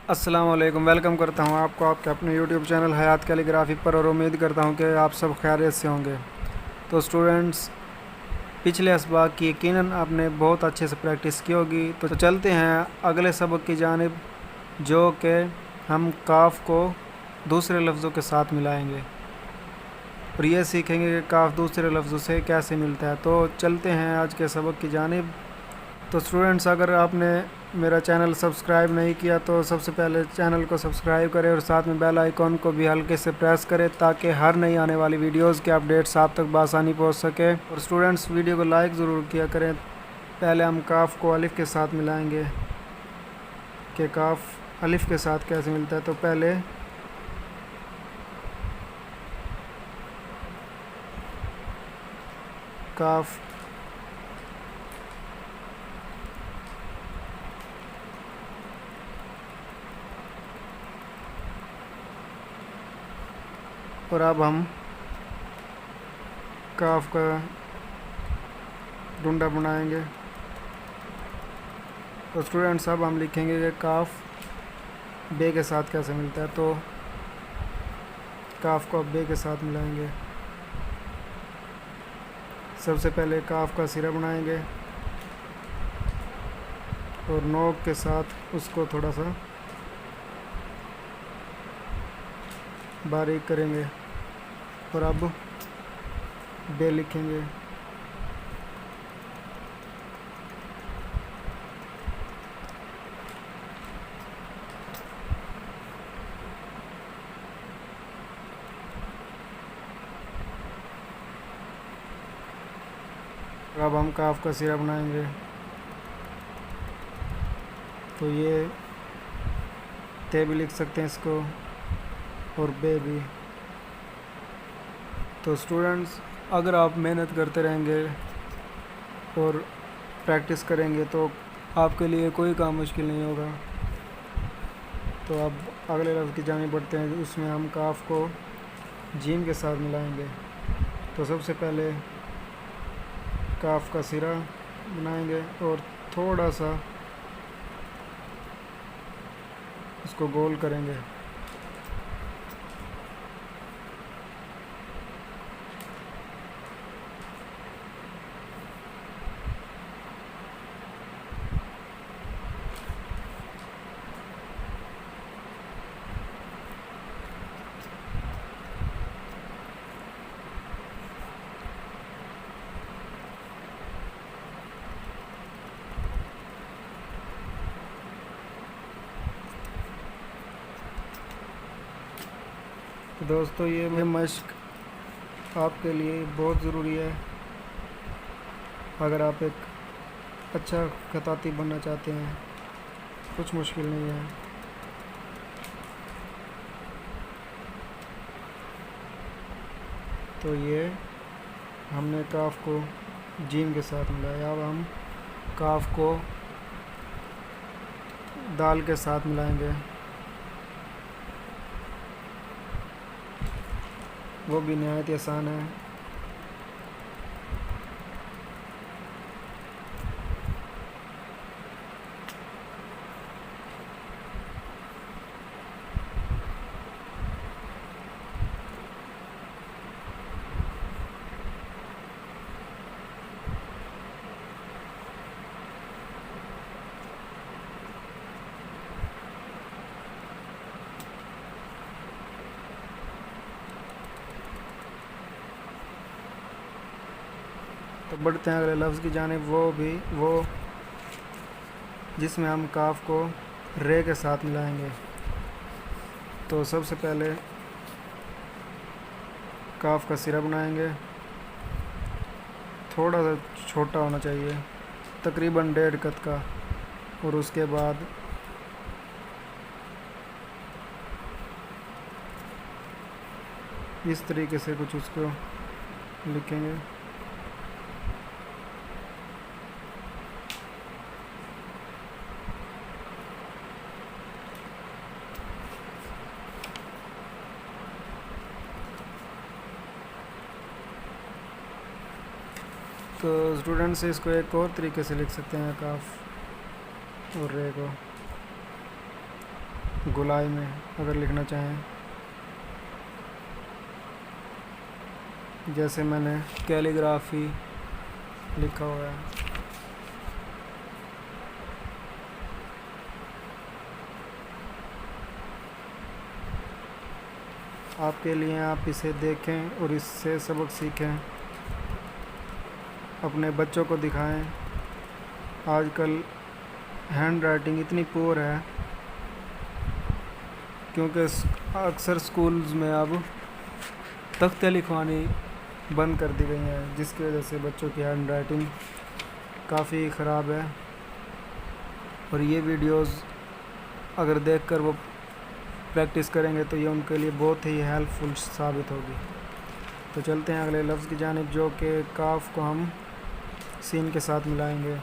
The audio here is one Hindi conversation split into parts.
अस्सलाम वालेकुम। वेलकम करता हूँ आपको आपके अपने यूट्यूब चैनल हयात कैलीग्राफी पर, और उम्मीद करता हूँ कि आप सब खैरियत से होंगे। तो स्टूडेंट्स, पिछले असबाक की यकीनन आपने बहुत अच्छे से प्रैक्टिस की होगी। तो चलते हैं अगले सबक की जानिब, जो कि हम काफ को दूसरे लफ्ज़ों के साथ मिलाएंगे और ये सीखेंगे कि काफ दूसरे लफ्ज़ों से कैसे मिलता है। तो चलते हैं आज के सबक की जानिब। तो स्टूडेंट्स, अगर आपने मेरा चैनल सब्सक्राइब नहीं किया तो सबसे पहले चैनल को सब्सक्राइब करें और साथ में बेल आइकॉन को भी हल्के से प्रेस करें, ताकि हर नई आने वाली वीडियोस के अपडेट्स आप तक बआसानी पहुंच सके। और स्टूडेंट्स, वीडियो को लाइक ज़रूर किया करें। पहले हम काफ को अलिफ़ के साथ मिलाएंगे कि काफ अलिफ़ के साथ कैसे मिलता है। तो पहले काफ और अब हम काफ का डुंडा बनाएंगे। तो स्टूडेंट्स, अब हम लिखेंगे कि काफ बे के साथ कैसे मिलता है। तो काफ को अब बे के साथ मिलाएंगे। सबसे पहले काफ का सिरा बनाएंगे और नोक के साथ उसको थोड़ा सा बारीक करेंगे और अब बे लिखेंगे। अब हम काफ का सिरा बनाएंगे। तो ये ते भी लिख सकते हैं इसको और बे भी। तो स्टूडेंट्स, अगर आप मेहनत करते रहेंगे और प्रैक्टिस करेंगे तो आपके लिए कोई काम मुश्किल नहीं होगा। तो अब अगले लफ्ज़ की जानिब बढ़ते हैं। उसमें हम काफ को जीम के साथ मिलाएंगे। तो सबसे पहले काफ का सिरा बनाएंगे और थोड़ा सा इसको गोल करेंगे। तो दोस्तों, ये मश्क आपके लिए बहुत ज़रूरी है अगर आप एक अच्छा खताती बनना चाहते हैं। कुछ मुश्किल नहीं है। तो ये हमने काफ को जीम के साथ मिलाया। अब हम काफ को दाल के साथ मिलाएंगे, वो भी नहायत आसान है। तो बढ़ते हैं अगले लफ्ज़ की जानिब, वो जिसमें हम काफ को रे के साथ मिलाएंगे। तो सबसे पहले काफ का सिरा बनाएंगे। थोड़ा सा छोटा होना चाहिए, तकरीबन 1.5 कत का। और उसके बाद इस तरीके से कुछ उसको लिखेंगे। तो स्टूडेंट्स, इसको एक और तरीके से लिख सकते हैं, काफ और रे को। गोलाई में अगर लिखना चाहें, जैसे मैंने कैलीग्राफी लिखा हुआ है। आपके लिए आप इसे देखें और इससे सबक सीखें, अपने बच्चों को दिखाएं। आजकल हैंड राइटिंग इतनी पुअर है क्योंकि अक्सर स्कूल्स में अब तख्ते लिखवानी बंद कर दी गई हैं, जिसकी वजह से बच्चों की हैंड राइटिंग काफ़ी ख़राब है। और ये वीडियोस अगर देखकर वो प्रैक्टिस करेंगे तो ये उनके लिए बहुत ही हेल्पफुल साबित होगी। तो चलते हैं अगले लफ्ज़ की जानिब, जो कि काफ को हम सीन के साथ मिलाएंगे।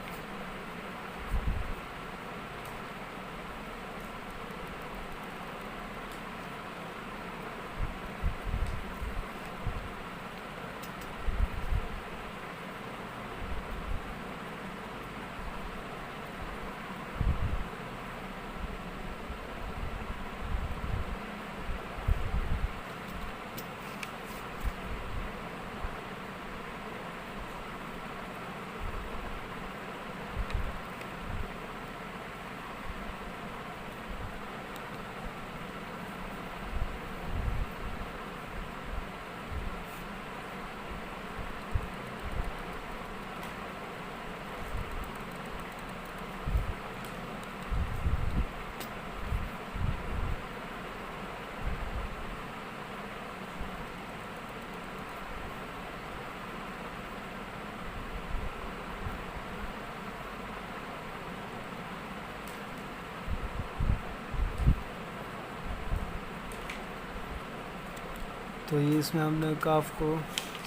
तो ये इसमें हमने काफ को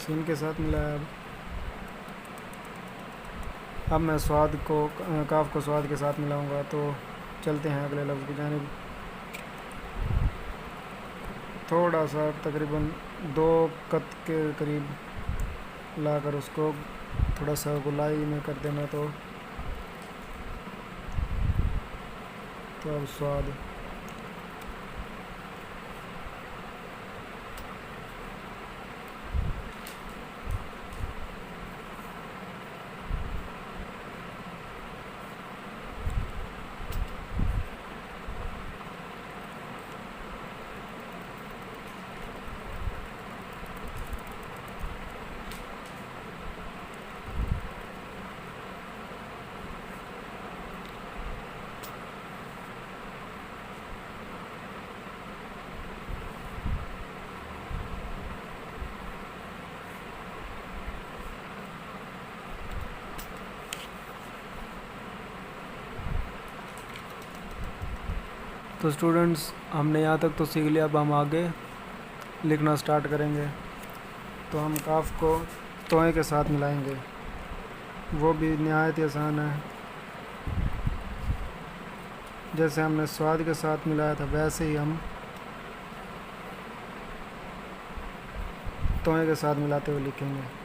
सीन के साथ मिलाया। अब मैं काफ को स्वाद के साथ मिलाऊंगा। तो चलते हैं अगले लफ्ज़ की जानिब। थोड़ा सा तकरीबन 2 कत के करीब लाकर उसको थोड़ा सा गोलाई में कर देना। तो अब स्वाद तो स्टूडेंट्स, हमने यहाँ तक तो सीख लिया। अब हम आगे लिखना स्टार्ट करेंगे। तो हम काफ को तोए के साथ मिलाएंगे, वो भी निहायत आसान है। जैसे हमने स्वाद के साथ मिलाया था वैसे ही हम तोए के साथ मिलाते हुए लिखेंगे।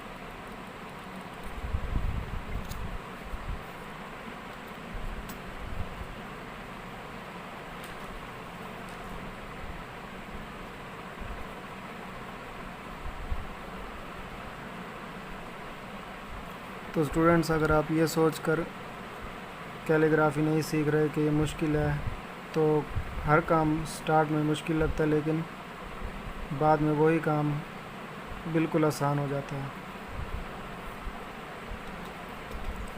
तो स्टूडेंट्स, अगर आप ये सोचकर कैलीग्राफी नहीं सीख रहे कि ये मुश्किल है, तो हर काम स्टार्ट में मुश्किल लगता है, लेकिन बाद में वही काम बिल्कुल आसान हो जाता है।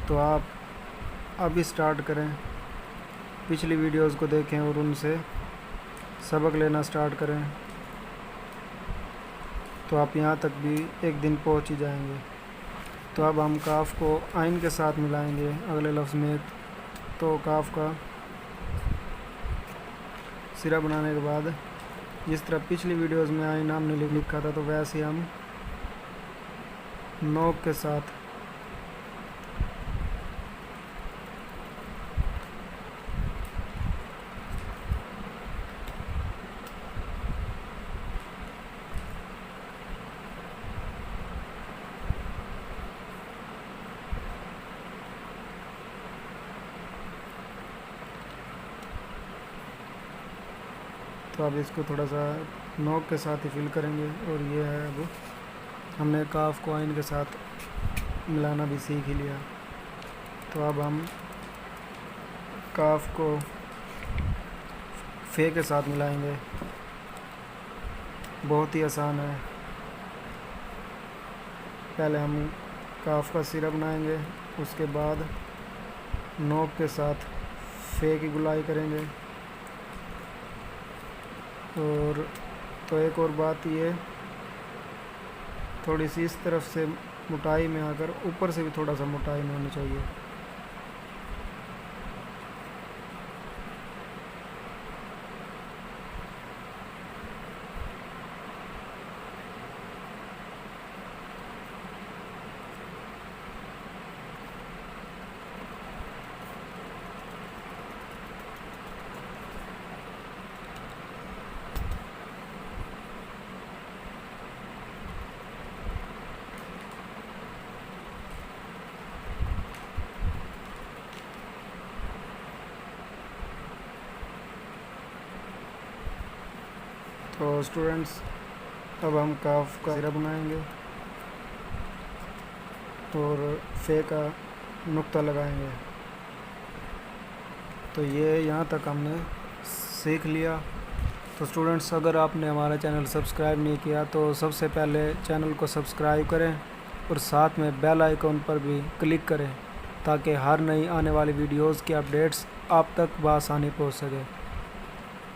तो आप अभी स्टार्ट करें, पिछली वीडियोस को देखें और उनसे सबक लेना स्टार्ट करें, तो आप यहाँ तक भी एक दिन पहुँच ही जाएंगे। तो अब हम काफ को आइन के साथ मिलाएंगे अगले लफ्ज़ में। तो काफ का सिरा बनाने के बाद जिस तरह पिछली वीडियोस में आइन हमने लिखा था, तो वैसे हम नोक के साथ तो अब इसको थोड़ा सा नोक के साथ ही फिल करेंगे। और ये है, अब हमने काफ को आइन के साथ मिलाना भी सीख ही लिया। तो अब हम काफ को फे के साथ मिलाएंगे। बहुत ही आसान है। पहले हम काफ का सिरा बनाएंगे, उसके बाद नोक के साथ फे की गुलाई करेंगे। और तो एक और बात, ये थोड़ी सी इस तरफ से मोटाई में आकर ऊपर से भी थोड़ा सा मोटाई में होनी चाहिए। तो स्टूडेंट्स, अब हम काफ का सिरा बनाएंगे और फे का नुक्ता लगाएंगे। तो ये यहाँ तक हमने सीख लिया। तो स्टूडेंट्स, अगर आपने हमारा चैनल सब्सक्राइब नहीं किया तो सबसे पहले चैनल को सब्सक्राइब करें और साथ में बेल आइकॉन पर भी क्लिक करें, ताकि हर नई आने वाली वीडियोस की अपडेट्स आप तक बआसानी पहुँच सके।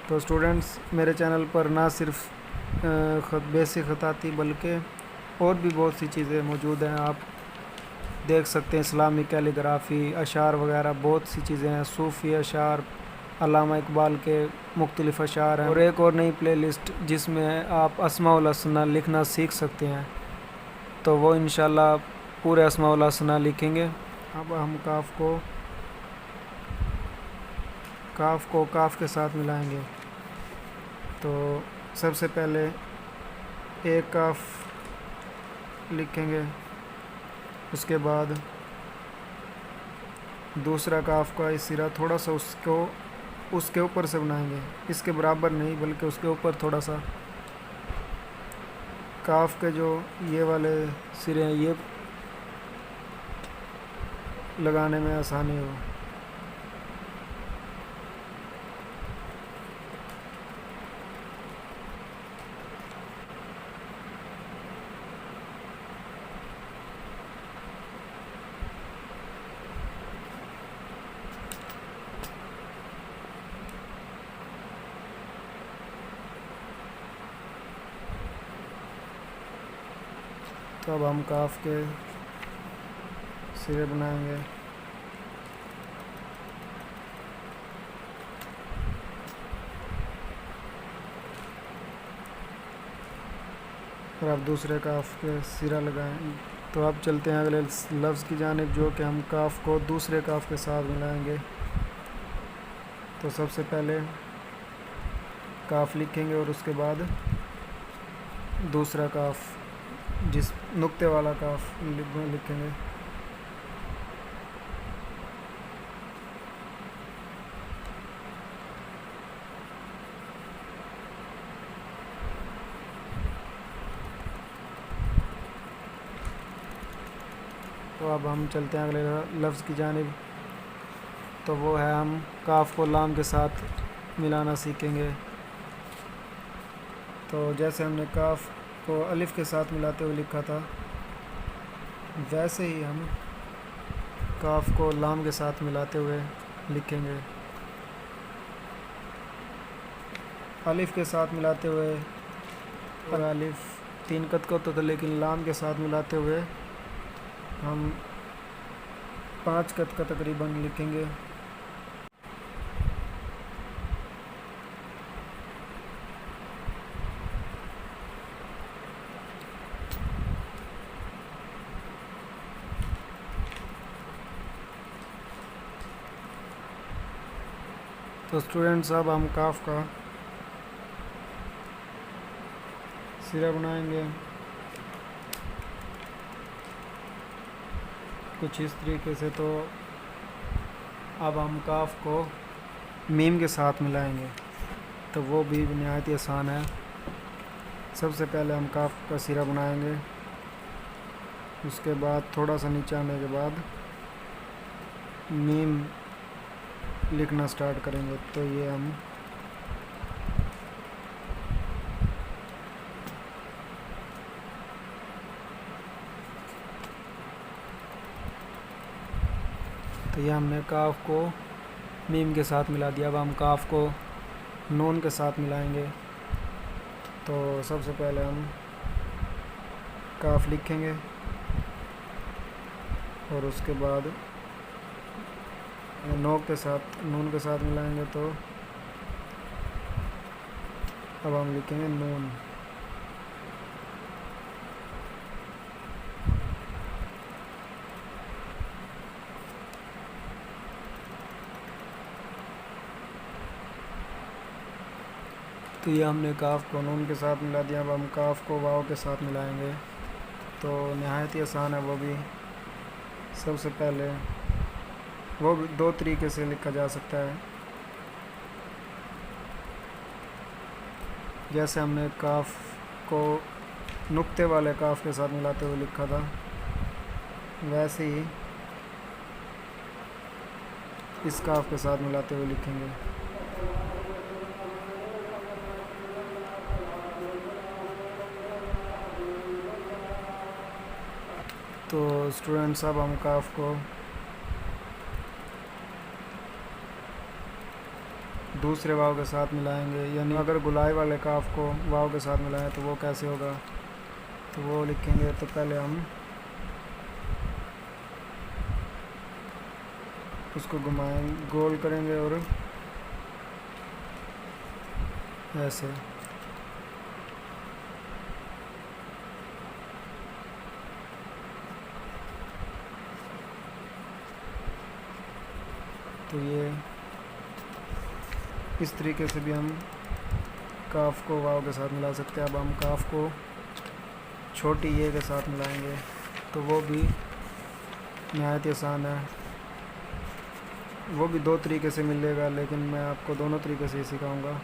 तो स्टूडेंट्स, मेरे चैनल पर ना सिर्फ बेसिक खताती बल्कि और भी बहुत सी चीज़ें मौजूद हैं। आप देख सकते हैं इस्लामी कैलीग्राफ़ी, अशार वगैरह बहुत सी चीज़ें हैं। सूफ़ी अशार, अल्लामा इकबाल के मुख्तलिफ़ अशार हैं, और एक और नई प्लेलिस्ट जिसमें आप अस्माउल हसना लिखना सीख सकते हैं। तो वो इंशाल्लाह पूरे अस्माउल हसना लिखेंगे। अब हम काफ के साथ मिलाएंगे। तो सबसे पहले एक काफ लिखेंगे, उसके बाद दूसरा काफ का इस सिरा थोड़ा सा उसके ऊपर से बनाएंगे। इसके बराबर नहीं बल्कि उसके ऊपर थोड़ा सा, काफ के जो ये वाले सिरे हैं ये लगाने में आसानी हो। तो अब हम काफ के सिरे बनाएंगे। और अब दूसरे काफ के सिरा लगाएं। तो अब चलते हैं अगले लफ्ज़ की जानिब, जो कि हम काफ को दूसरे काफ के साथ मिलाएंगे। तो सबसे पहले काफ लिखेंगे और उसके बाद दूसरा काफ, जिस नुक्ते वाला काफ लिखेंगे। तो अब हम चलते हैं अगले लफ्ज़ की जानिब। तो वो है, हम काफ को लाम के साथ मिलाना सीखेंगे। तो जैसे हमने काफ को अलिफ़ के साथ मिलाते हुए लिखा था, वैसे ही हम काफ को लाम के साथ मिलाते हुए लिखेंगे। अलिफ़ के साथ मिलाते हुए, और अलिफ़ 3 कत का होता था, लेकिन लाम के साथ मिलाते हुए हम 5 कत का तकरीबन लिखेंगे। तो स्टूडेंट्स, अब हम काफ का सिरा बनाएंगे कुछ इस तरीके से। तो अब हम काफ को मीम के साथ मिलाएंगे। तो वो भी नहायत ही आसान है। सबसे पहले हम काफ का सिरा बनाएंगे, उसके बाद थोड़ा सा नीचे आने के बाद मीम लिखना स्टार्ट करेंगे। तो ये हम तो ये हमने काफ को मीम के साथ मिला दिया। अब हम काफ को नून के साथ मिलाएंगे। तो सबसे पहले हम काफ लिखेंगे और उसके बाद नून के साथ मिलाएंगे। तो अब हम लिखेंगे नून। तो ये हमने काफ को नून के साथ मिला दिया। अब हम काफ को वाव के साथ मिलाएंगे। तो नहायत ही आसान है वो भी। सबसे पहले वो भी 2 तरीके से लिखा जा सकता है। जैसे हमने काफ को नुक्ते वाले काफ के साथ मिलाते हुए लिखा था, वैसे ही इस काफ के साथ मिलाते हुए लिखेंगे। तो स्टूडेंट्स, अब हम काफ को दूसरे वाव के साथ मिलाएंगे। यानी अगर गुलाई वाले काफ को वाव के साथ मिलाएं तो वो कैसे होगा, तो वो लिखेंगे। तो पहले हम उसको घुमाएंगे, गोल करेंगे और ऐसे। तो ये इस तरीके से भी हम काफ को वाव के साथ मिला सकते हैं। अब हम काफ को छोटी ये के साथ मिलाएंगे। तो वो भी नहायत आसान है। वो भी 2 तरीके से मिलेगा, लेकिन मैं आपको दोनों तरीके से ही सिखाऊंगा।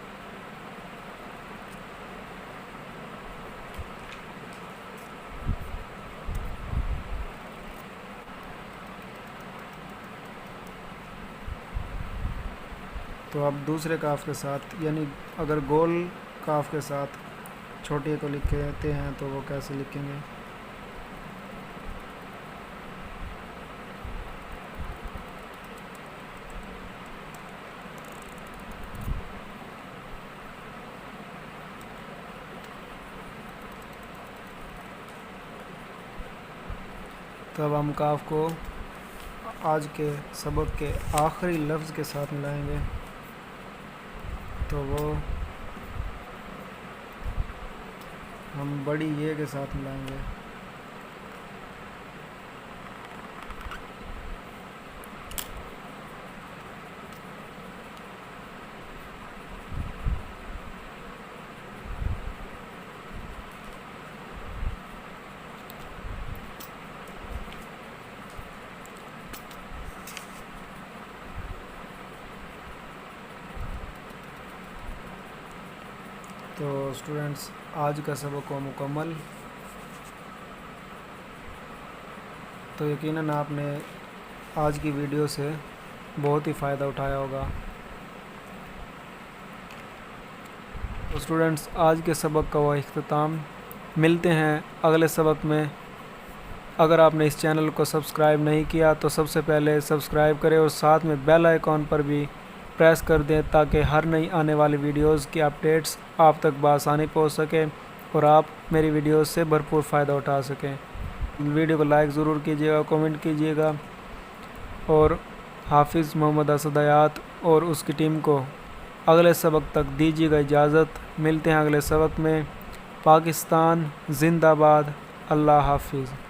तो अब दूसरे काफ के साथ, यानी अगर गोल काफ के साथ छोटे को लिखते हैं तो वो कैसे लिखेंगे। तो अब हम काफ को आज के सबक के आखिरी लफ्ज़ के साथ मिलाएंगे। तो वो हम बड़ी ये के साथ मिलाएंगे। तो स्टूडेंट्स, आज का सबक हो मुकम्मल। तो यकीनन आपने आज की वीडियो से बहुत ही फ़ायदा उठाया होगा। तो स्टूडेंट्स, आज के सबक का हुआ इख्तिताम। मिलते हैं अगले सबक में। अगर आपने इस चैनल को सब्सक्राइब नहीं किया तो सबसे पहले सब्सक्राइब करें और साथ में बेल आइकॉन पर भी प्रेस कर दें, ताकि हर नई आने वाली वीडियोस की अपडेट्स आप तक बआसानी पहुंच सकें और आप मेरी वीडियोस से भरपूर फ़ायदा उठा सकें। वीडियो को लाइक ज़रूर कीजिएगा, कमेंट कीजिएगा और हाफिज़ मोहम्मद असद हयात और उसकी टीम को अगले सबक तक दीजिएगा इजाज़त। मिलते हैं अगले सबक में। पाकिस्तान जिंदाबाद। अल्लाह हाफिज़।